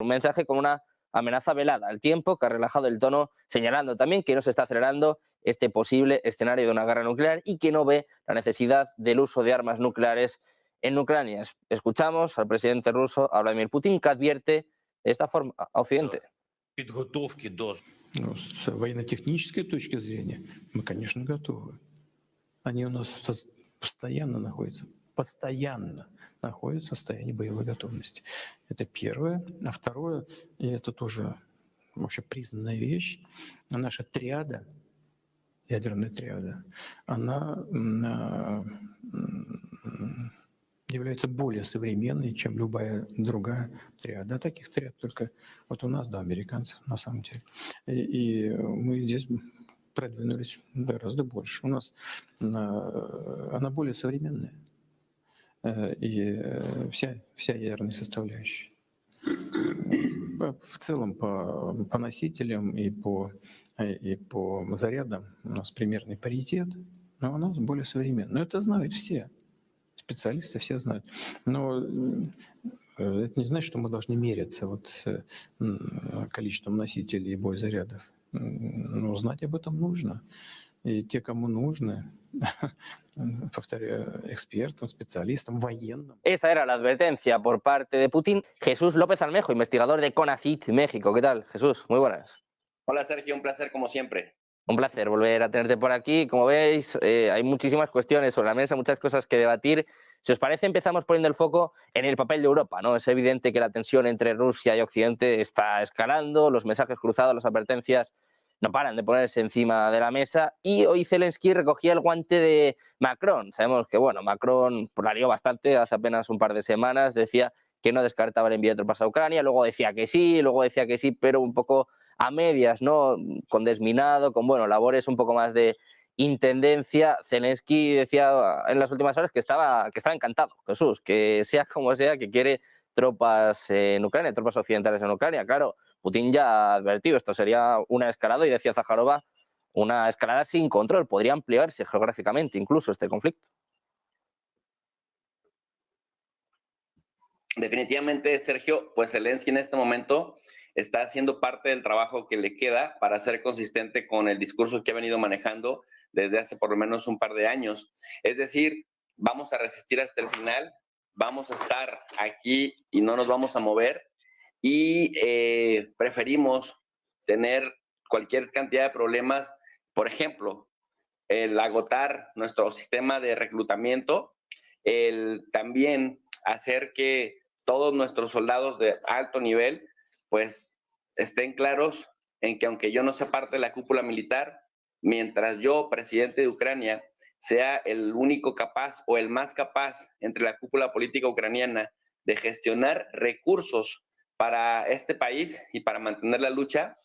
Un mensaje con una amenaza velada al tiempo que ha relajado el tono, señalando también que no se está acelerando este posible escenario de una guerra nuclear y que no ve la necesidad del uso de armas nucleares en Ucrania. Escuchamos al presidente ruso, a Vladimir Putin, que advierte de esta forma a Occidente. Ну, с военно-технической точки зрения мы, конечно, готовы. Они у нас постоянно находятся в состоянии боевой готовности. Это первое. А второе, и это тоже общепризнанная вещь, наша триада, ядерная триада, она является более современной, чем любая другая триада. А таких триад только вот у нас, да, американцев, на самом деле. И мы здесь продвинулись гораздо больше. У нас она более современная. И вся ядерная составляющая. В целом по носителям и по зарядам у нас примерный паритет, но у нас более современная. Но это знают все. Специалисты все знают. Но это не значит, что мы должны мериться количеством носителей и боезарядов. Но знать об этом нужно. И те, кому нужно, повторяю, expertos, especialistas, военным. Esa era la advertencia por parte de Putin. Jesús López Almejo, investigador de CONACYT México. ¿Qué tal, Jesús? Muy buenas. Hola, Sergio, un placer como siempre. Un placer volver a tenerte por aquí. Como veis, hay muchísimas cuestiones sobre la mesa, muchas cosas que debatir. Si os parece, empezamos poniendo el foco en el papel de Europa, ¿no? Es evidente que la tensión entre Rusia y Occidente está escalando, los mensajes cruzados, las advertencias no paran de ponerse encima de la mesa, y hoy Zelensky recogía el guante de Macron. Sabemos que, bueno, Macron la lió bastante hace apenas un par de semanas, decía que no descartaba el envío de tropas a Ucrania, luego decía que sí, pero un poco a medias, ¿no? Con desminado, con, bueno, labores un poco más de intendencia. Zelensky decía en las últimas horas que estaba encantado, Jesús, que sea como sea, que quiere tropas en Ucrania, tropas occidentales en Ucrania. Claro, Putin ya ha advertido, esto sería una escalada, y decía Zaharova, una escalada sin control, podría ampliarse geográficamente incluso este conflicto. Definitivamente, Sergio, pues Zelensky en este momento está haciendo parte del trabajo que le queda para ser consistente con el discurso que ha venido manejando desde hace por lo menos un par de años. Es decir, vamos a resistir hasta el final, vamos a estar aquí y no nos vamos a mover, y preferimos tener cualquier cantidad de problemas, por ejemplo, el agotar nuestro sistema de reclutamiento, el también hacer que todos nuestros soldados de alto nivel pues estén claros en que aunque yo no sea parte de la cúpula militar, mientras yo, presidente de Ucrania, sea el único capaz o el más capaz entre la cúpula política ucraniana de gestionar recursos para este país y para mantener la lucha,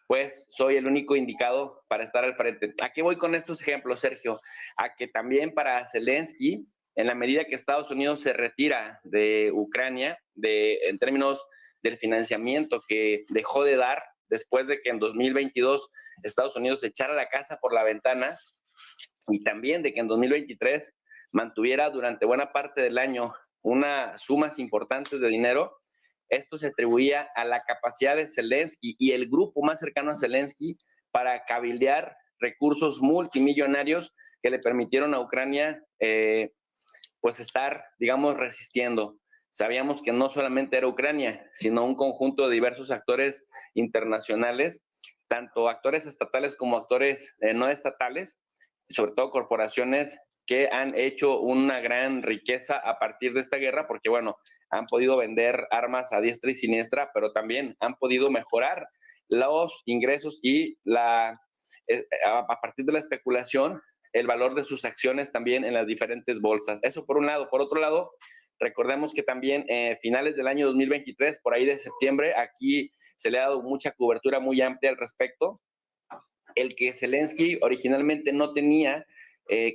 pues soy el único indicado para estar al frente. ¿A qué voy con estos ejemplos, Sergio? A que también para Zelensky, en la medida que Estados Unidos se retira de Ucrania, en términos del financiamiento que dejó de dar después de que en 2022 Estados Unidos echara la casa por la ventana, y también de que en 2023 mantuviera durante buena parte del año unas sumas importantes de dinero, esto se atribuía a la capacidad de Zelensky y el grupo más cercano a Zelensky para cabildear recursos multimillonarios que le permitieron a Ucrania pues estar, digamos, resistiendo. Sabíamos que no solamente era Ucrania, sino un conjunto de diversos actores internacionales, tanto actores estatales como actores no estatales, sobre todo corporaciones que han hecho una gran riqueza a partir de esta guerra, porque, bueno, han podido vender armas a diestra y siniestra, pero también han podido mejorar los ingresos y a partir de la especulación, el valor de sus acciones también en las diferentes bolsas. Eso por un lado. Por otro lado, recordemos que también finales del año 2023, por ahí de septiembre, aquí se le ha dado mucha cobertura muy amplia al respecto, el que Zelensky originalmente no tenía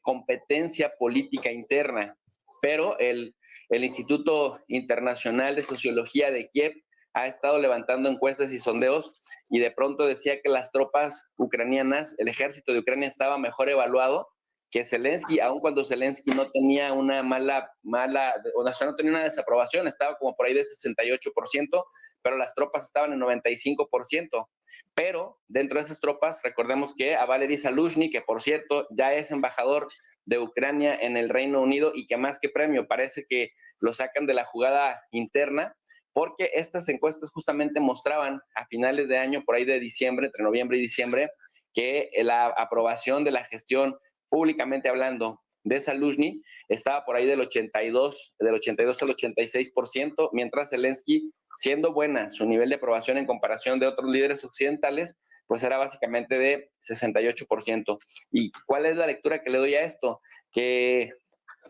competencia política interna, pero el Instituto Internacional de Sociología de Kiev ha estado levantando encuestas y sondeos, y de pronto decía que las tropas ucranianas, el ejército de Ucrania estaba mejor evaluado que Zelensky, aun cuando Zelensky no tenía una o sea, no tenía una desaprobación, estaba como por ahí de 68%, pero las tropas estaban en 95%. Pero dentro de esas tropas, recordemos que a Valery Zaluzhny, que por cierto ya es embajador de Ucrania en el Reino Unido y que más que premio parece que lo sacan de la jugada interna, porque estas encuestas justamente mostraban a finales de año, por ahí de diciembre, entre noviembre y diciembre, que la aprobación de la gestión, públicamente hablando, de Zaluzhny estaba por ahí del 82 al 86%, mientras Zelensky, siendo buena su nivel de aprobación en comparación de otros líderes occidentales, pues era básicamente de 68%. ¿Y cuál es la lectura que le doy a esto? Que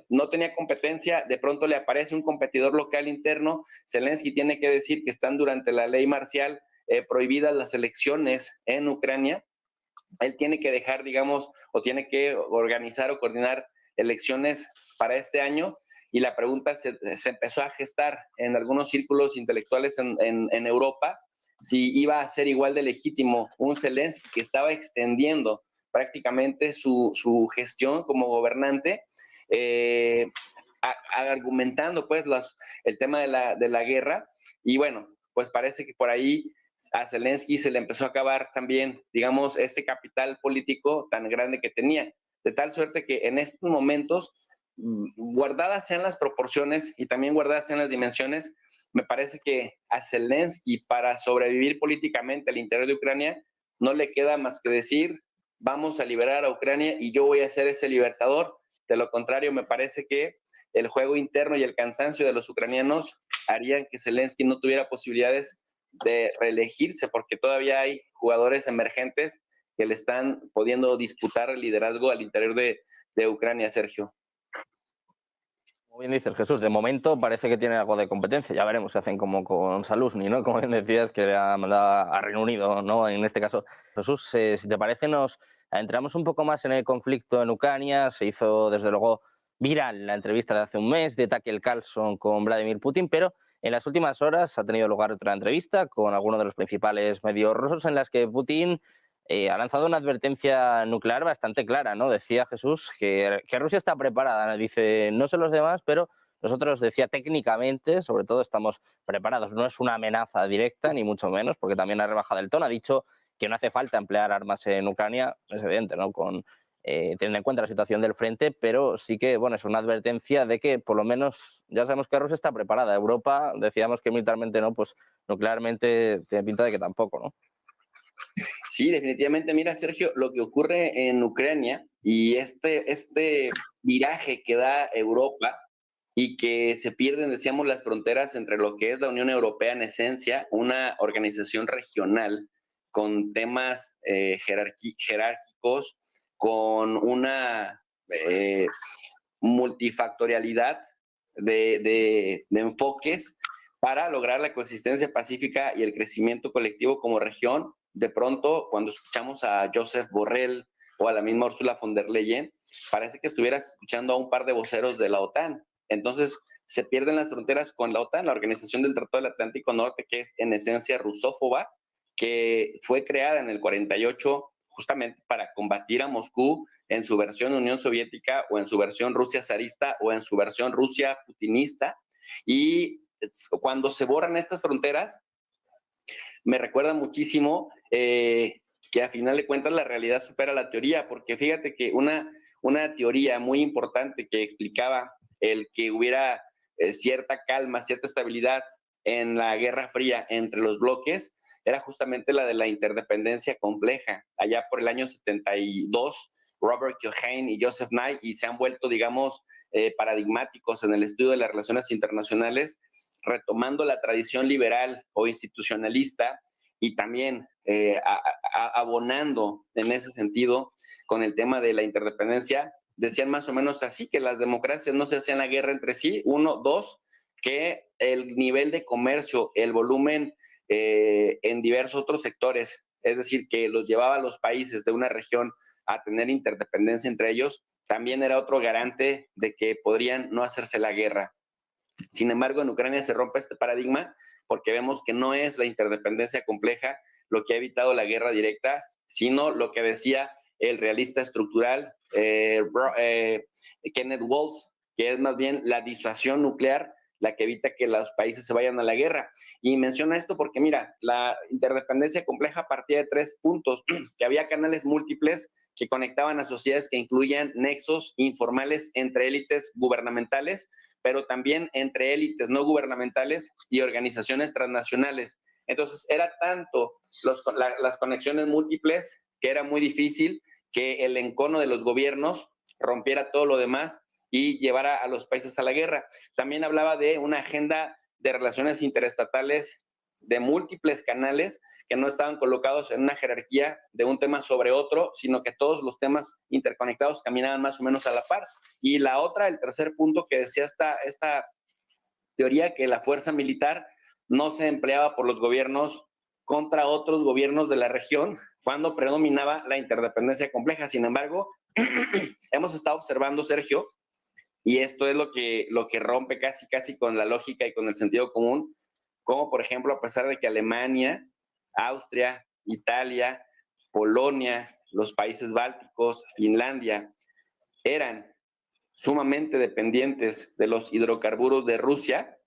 no tenía competencia, de pronto le aparece un competidor local interno, Zelensky tiene que decir que están durante la ley marcial prohibidas las elecciones en Ucrania, él tiene que dejar, digamos, o tiene que organizar o coordinar elecciones para este año, y la pregunta se empezó a gestar en algunos círculos intelectuales en Europa, si iba a ser igual de legítimo un Zelensky que estaba extendiendo prácticamente su gestión como gobernante, argumentando pues el tema de la guerra, y bueno, pues parece que por ahí a Zelensky se le empezó a acabar también, digamos, este capital político tan grande que tenía, de tal suerte que en estos momentos, guardadas sean las proporciones y también guardadas sean las dimensiones, me parece que a Zelensky, para sobrevivir políticamente al interior de Ucrania, no le queda más que decir, vamos a liberar a Ucrania y yo voy a ser ese libertador. De lo contrario, me parece que el juego interno y el cansancio de los ucranianos harían que Zelensky no tuviera posibilidades de reelegirse, porque todavía hay jugadores emergentes que le están pudiendo disputar el liderazgo al interior de Ucrania, Sergio. Como bien dices, Jesús, de momento parece que tiene algo de competencia. Ya veremos si hacen como con Zaluzhny, ¿no? Como bien decías, que le ha mandado a Reino Unido, ¿no? En este caso. Jesús, si te parece, nos entramos un poco más en el conflicto en Ucrania. Se hizo, desde luego, viral la entrevista de hace un mes de Tucker Carlson con Vladimir Putin, pero en las últimas horas ha tenido lugar otra entrevista con algunos de los principales medios rusos en las que Putin ha lanzado una advertencia nuclear bastante clara, ¿no? Decía Jesús que Rusia está preparada, ¿no? Dice, no sé los demás, pero nosotros, decía, técnicamente, sobre todo, estamos preparados. No es una amenaza directa, ni mucho menos, porque también ha rebajado el tono. Ha dicho que no hace falta emplear armas en Ucrania, es evidente, ¿no? Teniendo en cuenta la situación del frente, pero sí que, bueno, es una advertencia de que, por lo menos, ya sabemos que Rusia está preparada. Europa, decíamos que militarmente no, pues nuclearmente tiene pinta de que tampoco, ¿no? Sí, definitivamente. Mira, Sergio, lo que ocurre en Ucrania y este viraje que da Europa y que se pierden, decíamos, las fronteras entre lo que es la Unión Europea en esencia, una organización regional con temas jerárquicos, con una multifactorialidad de enfoques para lograr la coexistencia pacífica y el crecimiento colectivo como región. De pronto, cuando escuchamos a Josep Borrell o a la misma Ursula von der Leyen, parece que estuvieras escuchando a un par de voceros de la OTAN. Entonces, se pierden las fronteras con la OTAN, la Organización del Tratado del Atlántico Norte, que es en esencia rusófoba, que fue creada en el 48 justamente para combatir a Moscú en su versión Unión Soviética o en su versión Rusia zarista o en su versión Rusia putinista. Y cuando se borran estas fronteras, me recuerda muchísimo que a final de cuentas la realidad supera la teoría, porque fíjate que una teoría muy importante que explicaba el que hubiera cierta calma, cierta estabilidad en la Guerra Fría entre los bloques, era justamente la de la interdependencia compleja. Allá por el año 72, Robert Keohane y Joseph Nye, y se han vuelto, digamos, paradigmáticos en el estudio de las relaciones internacionales, retomando la tradición liberal o institucionalista y también abonando en ese sentido con el tema de la interdependencia. Decían más o menos así, que las democracias no se hacían la guerra entre sí, uno, dos, que el nivel de comercio, el volumen en diversos otros sectores, es decir, que los llevaba a los países de una región a tener interdependencia entre ellos, también era otro garante de que podrían no hacerse la guerra. Sin embargo, en Ucrania se rompe este paradigma porque vemos que no es la interdependencia compleja lo que ha evitado la guerra directa, sino lo que decía el realista estructural, Kenneth Waltz, que es más bien la disuasión nuclear la que evita que los países se vayan a la guerra. Y menciona esto porque, mira, la interdependencia compleja partía de 3 puntos, que había canales múltiples que conectaban a sociedades que incluían nexos informales entre élites gubernamentales, pero también entre élites no gubernamentales y organizaciones transnacionales. Entonces, era tanto las conexiones múltiples que era muy difícil que el encono de los gobiernos rompiera todo lo demás y llevara a los países a la guerra. También hablaba de una agenda de relaciones interestatales de múltiples canales que no estaban colocados en una jerarquía de un tema sobre otro, sino que todos los temas interconectados caminaban más o menos a la par. Y la otra, el tercer punto que decía esta teoría, que la fuerza militar no se empleaba por los gobiernos contra otros gobiernos de la región cuando predominaba la interdependencia compleja. Sin embargo, hemos estado observando, Sergio, y esto es lo que rompe casi con la lógica y con el sentido común, como por ejemplo, a pesar de que Alemania, Austria, Italia, Polonia, los países bálticos, Finlandia, eran sumamente dependientes de los hidrocarburos de Rusia,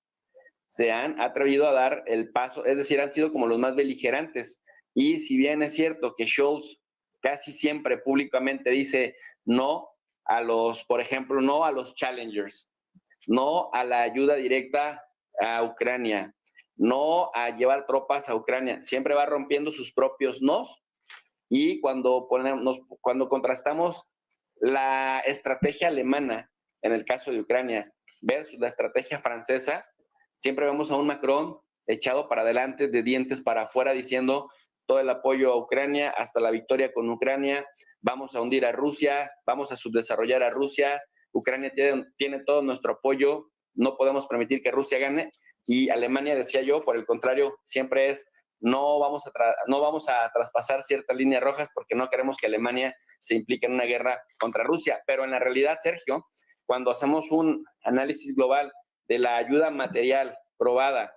se han atrevido a dar el paso, es decir, han sido como los más beligerantes. Y si bien es cierto que Scholz casi siempre públicamente dice no a los, por ejemplo, no a los challengers, no a la ayuda directa a Ucrania, no a llevar tropas a Ucrania, siempre va rompiendo sus propios nos. Y cuando contrastamos la estrategia alemana en el caso de Ucrania versus la estrategia francesa, siempre vemos a un Macron echado para adelante, de dientes para afuera, diciendo todo el apoyo a Ucrania hasta la victoria con Ucrania, vamos a hundir a Rusia, vamos a subdesarrollar a Rusia, Ucrania tiene todo nuestro apoyo, no podemos permitir que Rusia gane. Y Alemania, decía yo, por el contrario, siempre es no vamos a traspasar ciertas líneas rojas porque no queremos que Alemania se implique en una guerra contra Rusia. Pero en la realidad, Sergio, cuando hacemos un análisis global de la ayuda material probada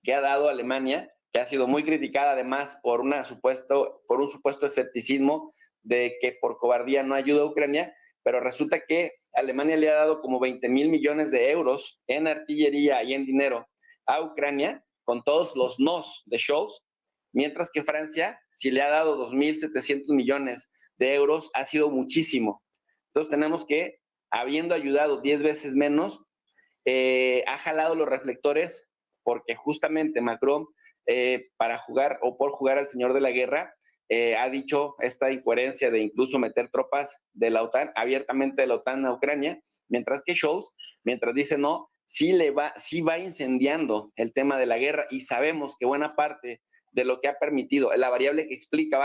que ha dado Alemania, que ha sido muy criticada además por un supuesto escepticismo de que por cobardía no ayuda a Ucrania, pero resulta que Alemania le ha dado como 20,000 millones de euros en artillería y en dinero a Ucrania, con todos los nos de Scholz, mientras que Francia, si le ha dado 2,700 millones de euros, ha sido muchísimo. Entonces tenemos que, habiendo ayudado 10 veces menos, ha jalado los reflectores porque justamente Macron, para jugar o por jugar al señor de la guerra, ha dicho esta incoherencia de incluso meter tropas de la OTAN, abiertamente de la OTAN a Ucrania, mientras que Scholz, mientras dice no, sí va incendiando el tema de la guerra, y sabemos que buena parte de lo que ha permitido, la variable que explica,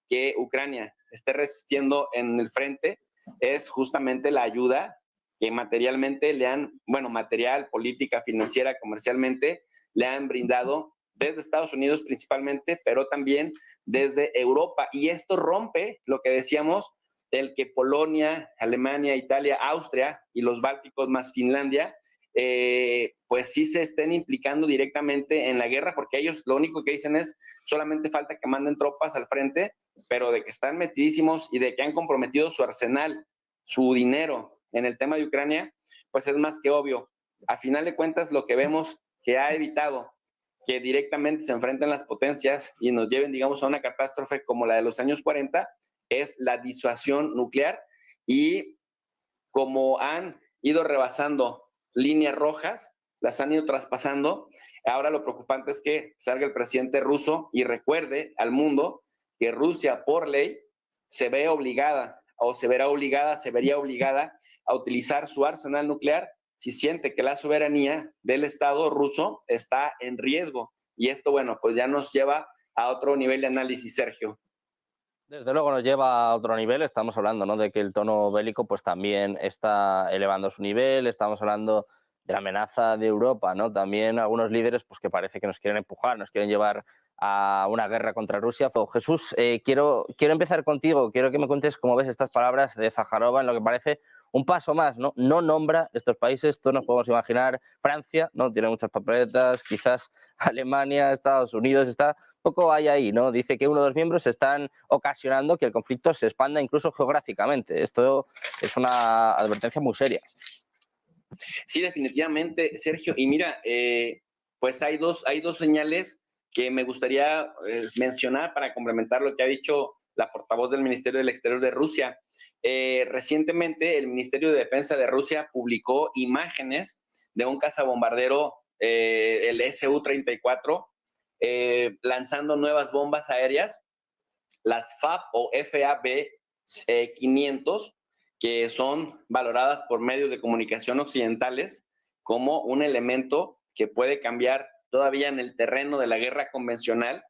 que Ucrania esté resistiendo en el frente, es justamente la ayuda que materialmente material, política, financiera, comercialmente, le han brindado desde Estados Unidos principalmente, pero también desde Europa. Y esto rompe lo que decíamos, el que Polonia, Alemania, Italia, Austria y los bálticos más Finlandia, pues sí se estén implicando directamente en la guerra, porque ellos lo único que dicen es solamente falta que manden tropas al frente, pero de que están metidísimos y de que han comprometido su arsenal, su dinero en el tema de Ucrania, pues es más que obvio. A final de cuentas, lo que vemos que ha evitado que directamente se enfrenten las potencias y nos lleven, digamos, a una catástrofe como la de los años 40, es la disuasión nuclear. Y como han ido rebasando líneas rojas, las han ido traspasando, ahora lo preocupante es que salga el presidente ruso y recuerde al mundo que Rusia, por ley, se vería obligada a utilizar su arsenal nuclear si siente que la soberanía del Estado ruso está en riesgo. Y esto, bueno, pues ya nos lleva a otro nivel de análisis, Sergio. Desde luego nos lleva a otro nivel, estamos hablando, ¿no?, de que el tono bélico pues también está elevando su nivel, estamos hablando de la amenaza de Europa, ¿no? También algunos líderes pues que parece que nos quieren empujar, nos quieren llevar a una guerra contra Rusia. Jesús, quiero empezar contigo, quiero que me cuentes cómo ves estas palabras de Zaharova en lo que parece un paso más, ¿no? No nombra estos países, todos nos podemos imaginar, Francia, ¿no?, tiene muchas papeletas, quizás Alemania, Estados Unidos, está un poco hay ahí, ¿no? Dice que uno de los miembros están ocasionando que el conflicto se expanda incluso geográficamente. Esto es una advertencia muy seria. Sí, definitivamente, Sergio. Y mira, pues hay dos señales que me gustaría mencionar para complementar lo que ha dicho la portavoz del Ministerio del Exterior de Rusia. Recientemente, el Ministerio de Defensa de Rusia publicó imágenes de un cazabombardero, el Su-34, lanzando nuevas bombas aéreas, las FAB o FAB-500, que son valoradas por medios de comunicación occidentales como un elemento que puede cambiar todavía en el terreno de la guerra convencional,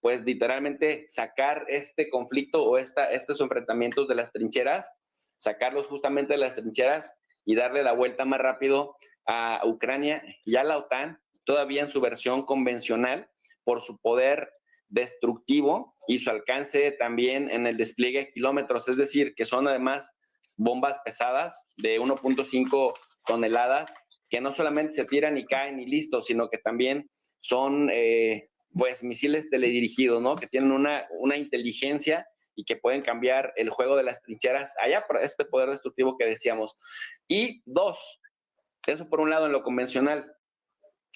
pues literalmente sacar este conflicto o estos enfrentamientos de las trincheras, sacarlos justamente de las trincheras y darle la vuelta más rápido a Ucrania y a la OTAN, todavía en su versión convencional, por su poder destructivo y su alcance también en el despliegue de kilómetros, es decir, que son además bombas pesadas de 1.5 toneladas, que no solamente se tiran y caen y listo, sino que también son pues misiles teledirigidos, ¿no? Que tienen una inteligencia y que pueden cambiar el juego de las trincheras allá por este poder destructivo que decíamos. Y dos, eso por un lado en lo convencional.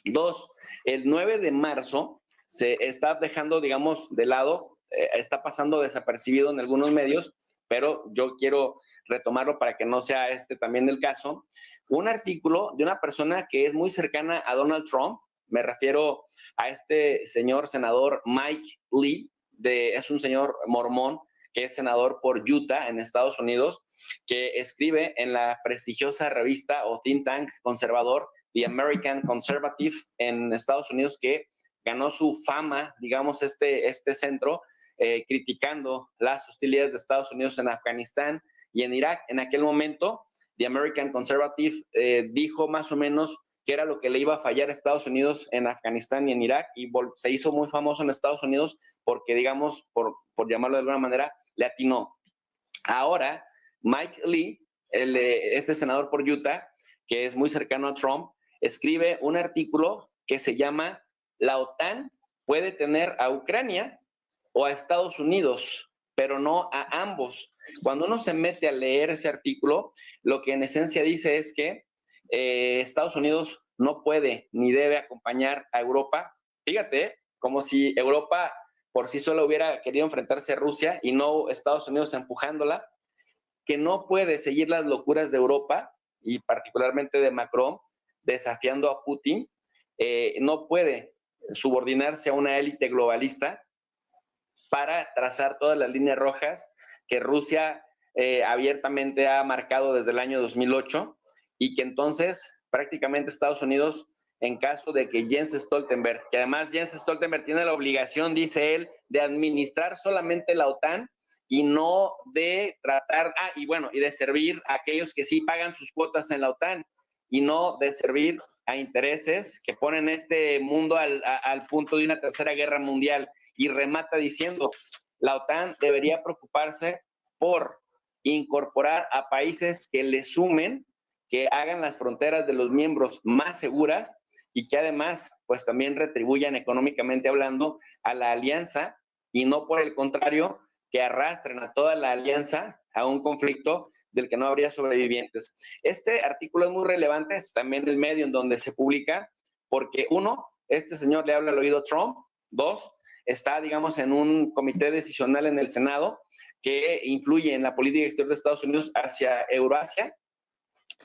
Dos, el 9 de marzo se está dejando, digamos, de lado, está pasando desapercibido en algunos medios, pero yo quiero retomarlo para que no sea también el caso. Un artículo de una persona que es muy cercana a Donald Trump, me refiero a este señor senador Mike Lee, es un señor mormón que es senador por Utah en Estados Unidos, que escribe en la prestigiosa revista o think tank conservador The American Conservative en Estados Unidos, que ganó su fama, digamos, este centro, criticando las hostilidades de Estados Unidos en Afganistán y en Irak. En aquel momento, The American Conservative dijo más o menos qué era lo que le iba a fallar a Estados Unidos en Afganistán y en Irak, y se hizo muy famoso en Estados Unidos porque, digamos, por llamarlo de alguna manera, le atinó. Ahora, Mike Lee, este senador por Utah, que es muy cercano a Trump, escribe un artículo que se llama "La OTAN puede tener a Ucrania o a Estados Unidos, pero no a ambos". Cuando uno se mete a leer ese artículo, lo que en esencia dice es que Estados Unidos no puede ni debe acompañar a Europa. Fíjate, como si Europa por sí sola hubiera querido enfrentarse a Rusia y no Estados Unidos empujándola, que no puede seguir las locuras de Europa y particularmente de Macron, desafiando a Putin, no puede subordinarse a una élite globalista para trazar todas las líneas rojas que Rusia abiertamente ha marcado desde el año 2008, y que entonces prácticamente Estados Unidos, en caso de que Jens Stoltenberg, que además Jens Stoltenberg tiene la obligación, dice él, de administrar solamente la OTAN y no de tratar, y de servir a aquellos que sí pagan sus cuotas en la OTAN, y no de servir a intereses que ponen este mundo al punto de una tercera guerra mundial. Y remata diciendo, la OTAN debería preocuparse por incorporar a países que le sumen, que hagan las fronteras de los miembros más seguras y que además pues también retribuyan económicamente hablando a la alianza, y no por el contrario que arrastren a toda la alianza a un conflicto del que no habría sobrevivientes. Este artículo es muy relevante, es también el medio en donde se publica, porque uno, este señor le habla al oído a Trump. Dos, está, digamos, en un comité decisional en el Senado que influye en la política exterior de Estados Unidos hacia Eurasia.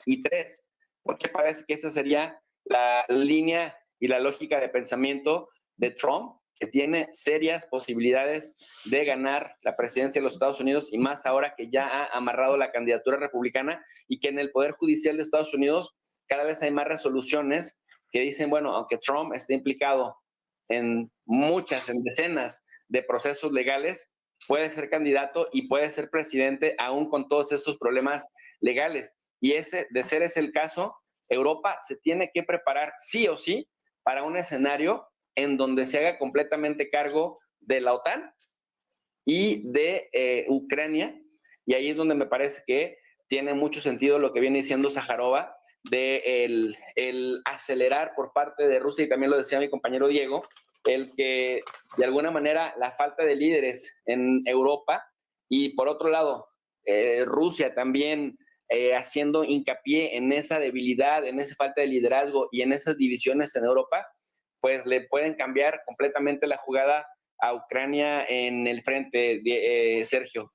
Y tres, porque parece que esa sería la línea y la lógica de pensamiento de Trump, que tiene serias posibilidades de ganar la presidencia de los Estados Unidos, y más ahora que ya ha amarrado la candidatura republicana, y que en el Poder Judicial de Estados Unidos cada vez hay más resoluciones que dicen, bueno, aunque Trump esté implicado en decenas de procesos legales, puede ser candidato y puede ser presidente aún con todos estos problemas legales. Y de ser ese el caso, Europa se tiene que preparar sí o sí para un escenario en donde se haga completamente cargo de la OTAN y de Ucrania. Y ahí es donde me parece que tiene mucho sentido lo que viene diciendo Zaharova de el acelerar por parte de Rusia, y también lo decía mi compañero Diego, el que de alguna manera la falta de líderes en Europa y por otro lado Rusia también haciendo hincapié en esa debilidad, en esa falta de liderazgo y en esas divisiones en Europa, pues le pueden cambiar completamente la jugada a Ucrania en el frente, Sergio.